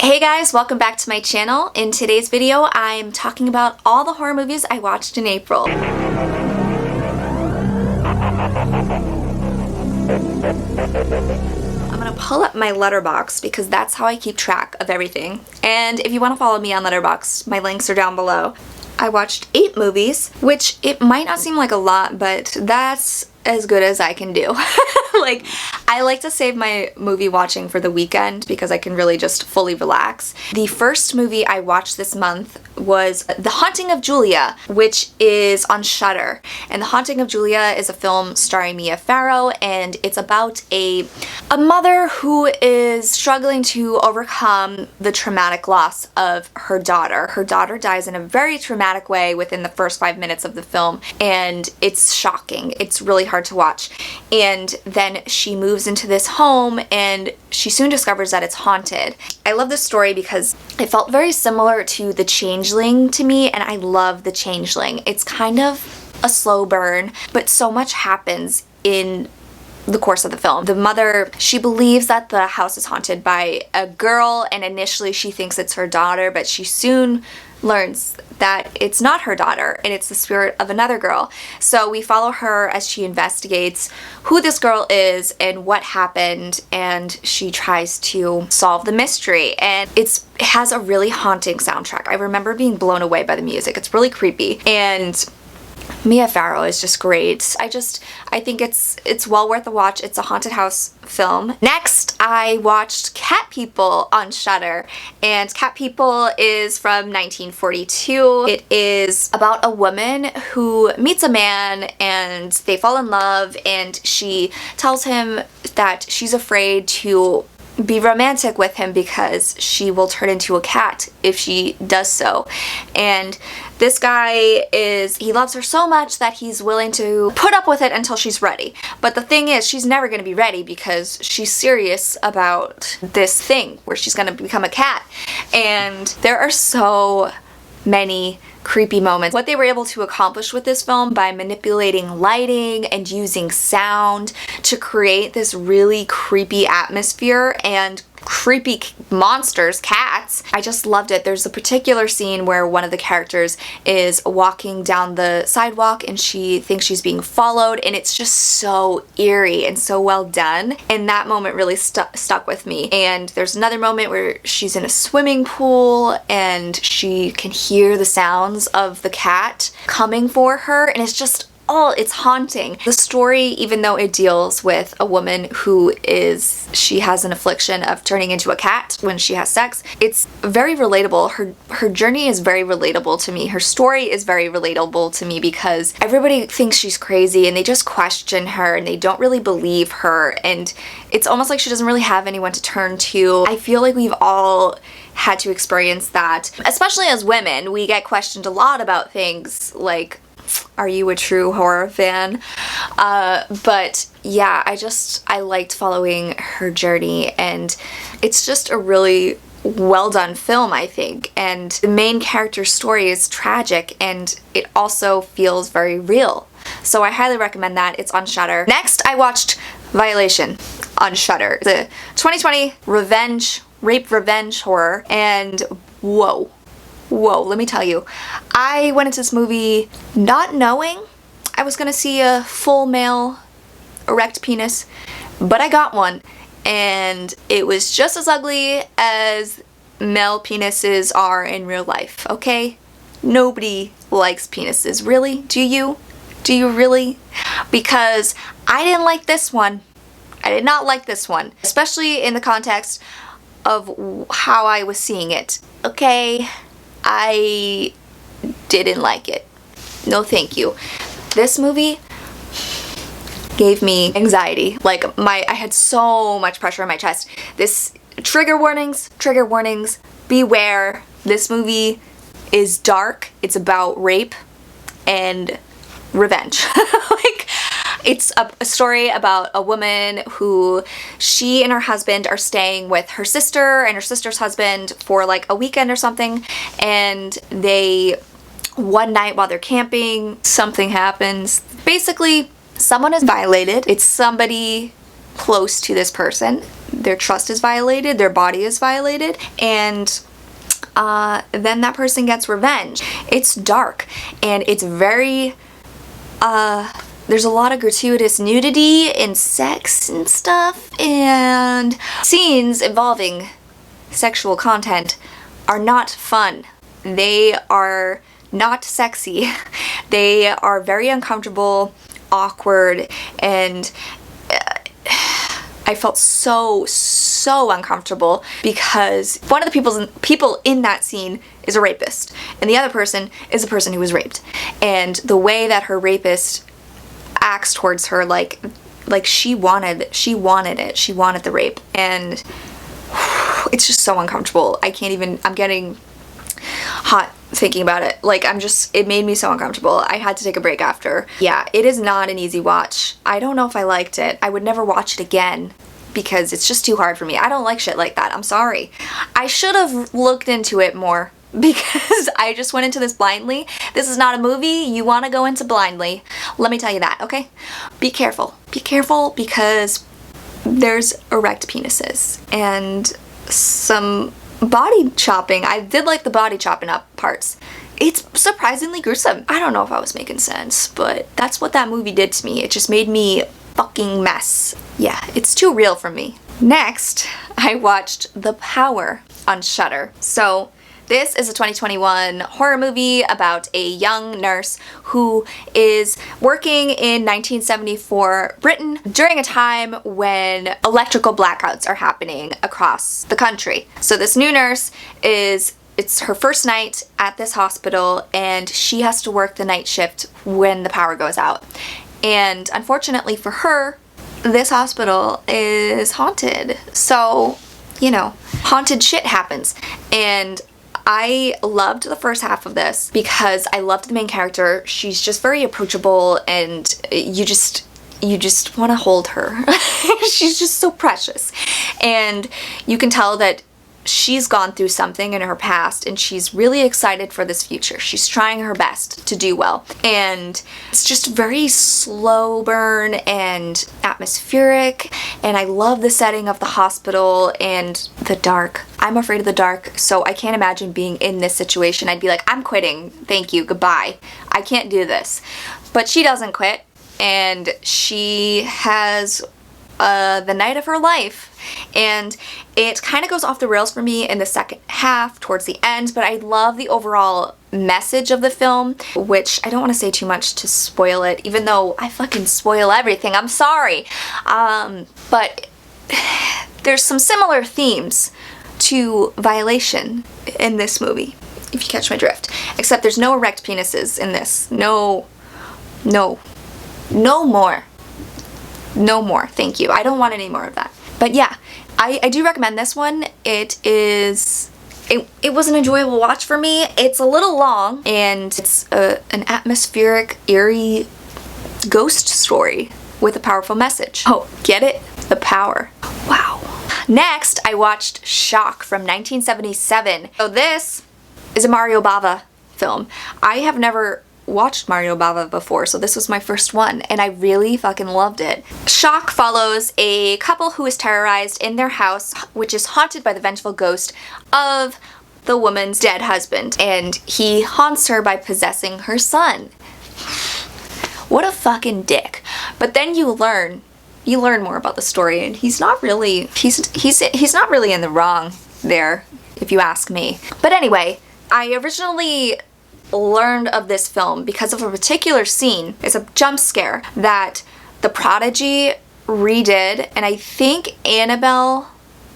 Hey guys, welcome back to my channel. In today's video, I'm talking about all the horror movies I watched in April. I'm gonna pull up my Letterboxd because that's how I keep track of everything. And if you want to follow me on Letterboxd, my links are down below. I watched 8 movies, which it might not seem like a lot, but that's as good as I can do. Like, I like to save my movie watching for the weekend because I can really just fully relax. The first movie I watched this month was The Haunting of Julia, which is on Shudder. And The Haunting of Julia is a film starring Mia Farrow, and it's about a mother who is struggling to overcome the traumatic loss of her daughter. Her daughter dies in a very traumatic way within the first 5 minutes of the film, and it's shocking. It's really hard to watch. And then she moves into this home and she soon discovers that it's haunted. I love this story because it felt very similar to The Changeling to me, and I love The Changeling. It's kind of a slow burn, but so much happens in the course of the film. The mother, she believes that the house is haunted by a girl, and initially she thinks it's her daughter, but she soon learns that it's not her daughter and it's the spirit of another girl. So we follow her as she investigates who this girl is and what happened, and she tries to solve the mystery. And it has a really haunting soundtrack. I remember being blown away by the music. It's really creepy, and Mia Farrow is just great. I think it's well worth a watch. It's a haunted house film. Next, I watched Cat People on Shudder, and Cat People is from 1942. It is about a woman who meets a man and they fall in love, and she tells him that she's afraid to be romantic with him because she will turn into a cat if she does so. And this guy he loves her so much that he's willing to put up with it until she's ready. But the thing is, she's never going to be ready because she's serious about this thing where she's going to become a cat. And there are so many creepy moments. What they were able to accomplish with this film by manipulating lighting and using sound to create this really creepy atmosphere and creepy monsters, cats. I just loved it. There's a particular scene where one of the characters is walking down the sidewalk and she thinks she's being followed, and it's just so eerie and so well done. And that moment really stuck with me. And there's another moment where she's in a swimming pool and she can hear the sounds of the cat coming for her, and it's just it's haunting. The story, even though it deals with a woman who she has an affliction of turning into a cat when she has sex, it's very relatable. Her journey is very relatable to me. Her story is very relatable to me because everybody thinks she's crazy and they just question her and they don't really believe her, and it's almost like she doesn't really have anyone to turn to. I feel like we've all had to experience that, especially as women. We get questioned a lot about things like, are you a true horror fan? But yeah, I liked following her journey, and it's just a really well done film, I think. And the main character's story is tragic, and it also feels very real. So I highly recommend that. It's on Shudder. Next, I watched Violation on Shudder. The 2020 rape revenge horror, and whoa, let me tell you, I went into this movie not knowing I was gonna see a full male erect penis, but I got one, and it was just as ugly as male penises are in real life, okay? Nobody likes penises, really? Do you? Do you really? Because I didn't like this one. I did not like this one, especially in the context of how I was seeing it, okay? I didn't like it. No thank you. This movie gave me anxiety. Like, I had so much pressure on my chest. This trigger warnings, beware. This movie is dark. It's about rape and revenge. Like, it's a story about a woman who she and her husband are staying with her sister and her sister's husband for like a weekend or something, and one night while they're camping, something happens. Basically, someone is violated. It's somebody close to this person. their trust is violated, their body is violated, and then that person gets revenge. It's dark, and it's very, there's a lot of gratuitous nudity and sex and stuff, and scenes involving sexual content are not fun. They are not sexy. They are very uncomfortable, awkward, and I felt so uncomfortable because one of the people in that scene is a rapist, and the other person is a person who was raped. And the way that her rapist acts towards her, like she wanted it. She wanted the rape, and it's just so uncomfortable. I'm getting hot thinking about it. Like, it made me so uncomfortable. I had to take a break after. Yeah, it is not an easy watch. I don't know if I liked it. I would never watch it again because it's just too hard for me. I don't like shit like that. I'm sorry. I should have looked into it more because I just went into this blindly. This is not a movie you want to go into blindly. Let me tell you that, okay? Be careful. Be careful because there's erect penises and some body chopping. I did like the body chopping up parts. It's surprisingly gruesome. I don't know if I was making sense, but that's what that movie did to me. It just made me fucking mess. Yeah, it's too real for me. Next, I watched The Power on Shudder. So this is a 2021 horror movie about a young nurse who is working in 1974 Britain during a time when electrical blackouts are happening across the country. So this new nurse it's her first night at this hospital, and she has to work the night shift when the power goes out. And unfortunately for her, this hospital is haunted. So, you know, haunted shit happens. And I loved the first half of this because I loved the main character. She's just very approachable, and you just want to hold her. She's just so precious. And you can tell that she's gone through something in her past, and she's really excited for this future. She's trying her best to do well. And it's just very slow burn and atmospheric, and I love the setting of the hospital and the dark. I'm afraid of the dark, so I can't imagine being in this situation. I'd be like, I'm quitting. Thank you. Goodbye. I can't do this. But she doesn't quit, and she has the night of her life. And it kind of goes off the rails for me in the second half towards the end, but I love the overall message of the film, which I don't want to say too much to spoil it, even though I fucking spoil everything. I'm sorry. But there's some similar themes to Violation in this movie, if you catch my drift. Except there's no erect penises in this. No more. No more. Thank you. I don't want any more of that. But yeah, I do recommend this one. It was an enjoyable watch for me. It's a little long, and it's an atmospheric, eerie ghost story with a powerful message. Oh, get it? The Power. Wow. Next, I watched Shock from 1977. So this is a Mario Bava film. I have never watched Mario Bava before, so this was my first one, and I really fucking loved it. Shock follows a couple who is terrorized in their house, which is haunted by the vengeful ghost of the woman's dead husband, and he haunts her by possessing her son. What a fucking dick. But then you learn more about the story, and he's not really in the wrong there, if you ask me. But anyway, I originally learned of this film because of a particular scene. It's a jump scare that The Prodigy redid, and I think Annabelle,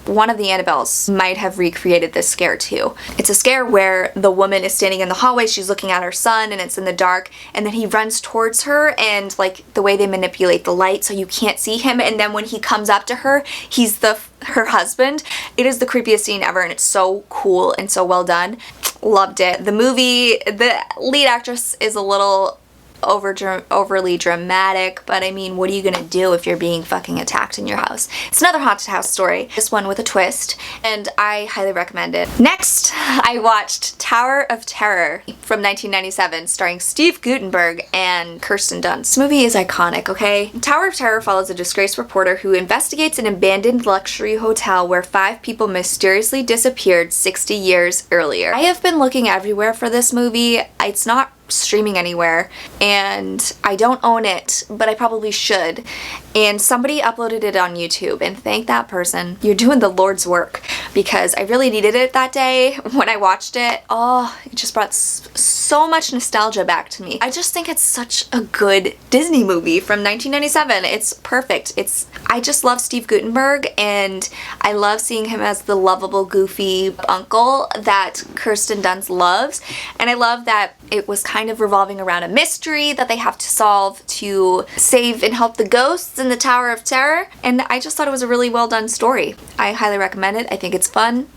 one of the Annabelles, might have recreated this scare too. It's a scare where the woman is standing in the hallway, she's looking at her son, and it's in the dark, and then he runs towards her, and like the way they manipulate the light so you can't see him, and then when he comes up to her, he's her husband. It is the creepiest scene ever, and it's so cool and so well done. Loved it. The movie, the lead actress is a little overly dramatic, but I mean, what are you gonna do if you're being fucking attacked in your house? It's another haunted house story, this one with a twist, and I highly recommend it. Next, I watched Tower of Terror from 1997, starring Steve Guttenberg and Kirsten Dunst. This movie is iconic, okay? Tower of Terror follows a disgraced reporter who investigates an abandoned luxury hotel where 5 people mysteriously disappeared 60 years earlier. I have been looking everywhere for this movie. It's not streaming anywhere, and I don't own it, but I probably should. And somebody uploaded it on YouTube, and thank that person. You're doing the Lord's work, because I really needed it that day when I watched it. Oh, it just brought so much nostalgia back to me. I just think it's such a good Disney movie from 1997. It's perfect. I just love Steve Guttenberg, and I love seeing him as the lovable, goofy uncle that Kirsten Dunst loves. And I love that it was kind of revolving around a mystery that they have to solve to save and help the ghosts in the Tower of Terror. And I just thought it was a really well done story. I highly recommend it. I think it's fun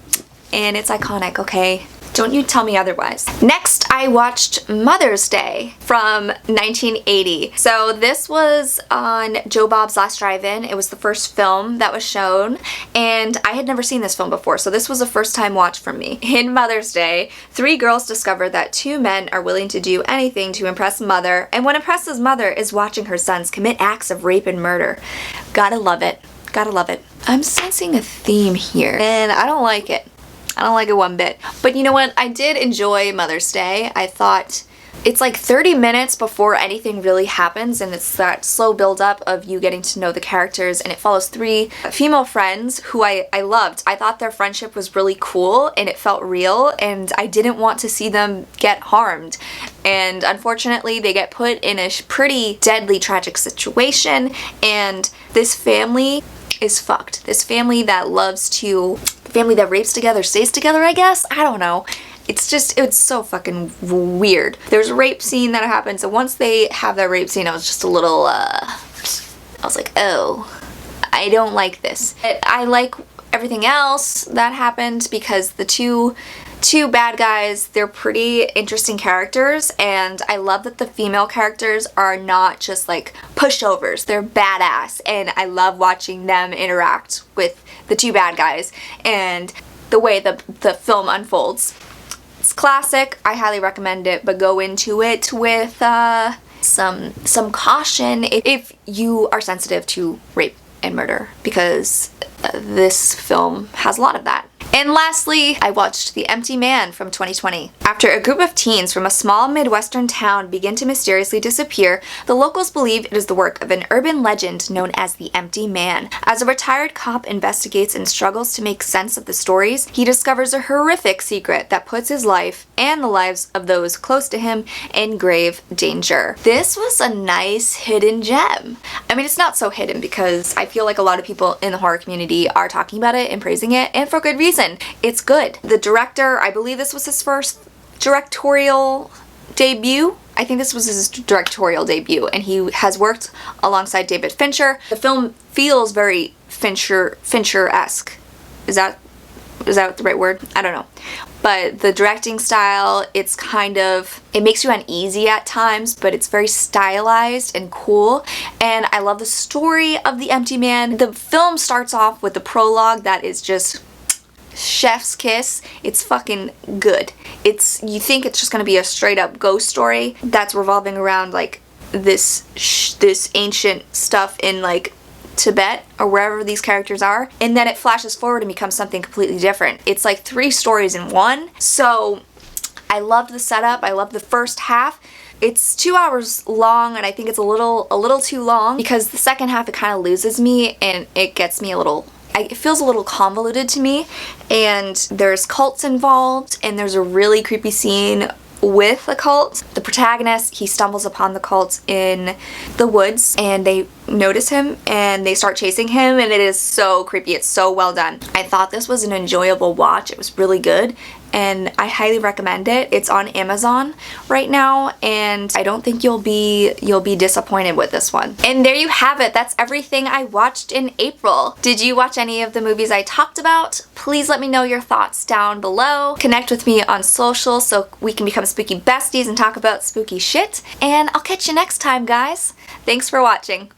and it's iconic, okay? Don't you tell me otherwise. Next, I watched Mother's Day from 1980. So this was on Joe Bob's Last Drive-In. It was the first film that was shown, and I had never seen this film before, so this was a first time watch for me. In Mother's Day, 3 girls discover that 2 men are willing to do anything to impress mother, and what impresses mother is watching her sons commit acts of rape and murder. Gotta love it. Gotta love it. I'm sensing a theme here, and I don't like it. I don't like it one bit. But you know what? I did enjoy Mother's Day. I thought it's like 30 minutes before anything really happens, and it's that slow build up of you getting to know the characters, and it follows 3 female friends who I loved. I thought their friendship was really cool and it felt real, and I didn't want to see them get harmed. And unfortunately, they get put in a pretty deadly, tragic situation, and this family is fucked. This family that family that rapes together stays together, I guess? I don't know. It's so fucking weird. There's a rape scene that happens, and once they have that rape scene, I was just a little, I was like, oh, I don't like this. But I like everything else that happened because the two bad guys, they're pretty interesting characters, and I love that the female characters are not just like pushovers. They're badass, and I love watching them interact with the 2 bad guys and the way the film unfolds. It's classic. I highly recommend it, but go into it with some caution if you are sensitive to rape and murder, because this film has a lot of that. And lastly, I watched The Empty Man from 2020. After a group of teens from a small Midwestern town begin to mysteriously disappear, the locals believe it is the work of an urban legend known as the Empty Man. As a retired cop investigates and struggles to make sense of the stories, he discovers a horrific secret that puts his life and the lives of those close to him in grave danger. This was a nice hidden gem. I mean, it's not so hidden because I feel like a lot of people in the horror community are talking about it and praising it, and for good reason. It's good. The director, I believe this was his first directorial debut. I think this was his directorial debut, and he has worked alongside David Fincher. The film feels very Fincher-esque. Is that the right word? I don't know. But the directing style, it makes you uneasy at times, but it's very stylized and cool. And I love the story of The Empty Man. The film starts off with the prologue that is just chef's kiss. It's fucking good. You think it's just gonna be a straight up ghost story that's revolving around like this ancient stuff in like Tibet or wherever these characters are, and then it flashes forward and becomes something completely different. It's like 3 stories in one. So I loved the setup. I loved the first half. It's 2 hours long, and I think it's a little too long because the second half it kind of loses me, and it gets me it feels a little convoluted to me, and there's cults involved, and there's a really creepy scene with a cult. The protagonist, he stumbles upon the cult in the woods, and they notice him and they start chasing him, and it is so creepy. It's so well done. I thought this was an enjoyable watch. It was really good and I highly recommend it. It's on Amazon right now and I don't think you'll be disappointed with this one. And there you have it. That's everything I watched in April. Did you watch any of the movies I talked about? Please let me know your thoughts down below. Connect with me on social so we can become spooky besties and talk about spooky shit. And I'll catch you next time, guys. Thanks for watching.